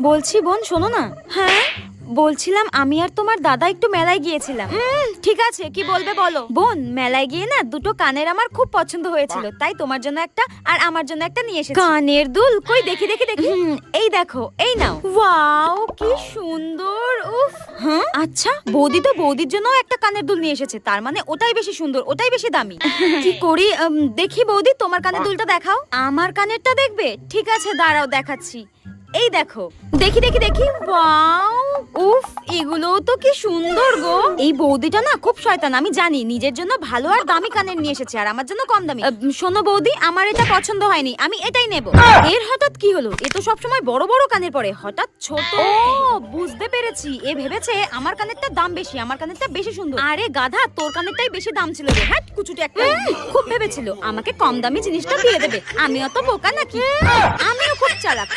বলছি বোন শোনো না। হ্যাঁ বলছিলাম আমি আর তোমার দাদা একটু মেলায় গিয়েছিলাম। ঠিক আছে কি বলবে বলো। বোন মেলায় গিয়ে না দুটো কানের আমার খুব পছন্দ হয়েছিল, তাই তোমার জন্য একটা আর আমার জন্য একটা নিয়ে এসেছি। কানের দুল কই দেখি দেখি দেখি। এই দেখো এই নাও। ওয়াও কি সুন্দর। উফ হ্যাঁ আচ্ছা বৌদি তো বৌদির জন্য একটা কানের দুল নিয়ে এসেছে, তার মানে ওটাই বেশি সুন্দর, ওটাই বেশি দামি। কি করি দেখি বৌদি তোমার কানের দুলটা দেখাও। আমার কানেরটা দেখবে? ঠিক আছে দাঁড়াও দেখাচ্ছি। এই দেখো দেখি দেখি দেখি। ওয়াও উফ এগুলো তো কি সুন্দর গো। এই বৌদিটা না খুব শয়তান, আমি জানি। নিজের জন্য ভালো আর দামি কানের নিয়ে এসেছে আর আমার জন্য কম দামি। শোনো বৌদি আমার এটা পছন্দ হয়নি, আমি এটাই নেব। এর হঠাৎ কি হলো? এ তো সবসময় বড় বড় কানের পরে, হঠাৎ ছোট। ও বুঝতে পেরেছি, এ ভেবেছে আমার কানেরটা দাম বেশি, আমার কানেরটা বেশি সুন্দর। আরে গাধা তোর কানেরটাই বেশি দাম ছিল রে। হ্যাঁ কুচুটে একটা। খুব ভেবেছিল আমাকে কম দামি জিনিসটা দিয়ে দেবে। আমি অত বোকা নাকি? আমিও খুব চালাক।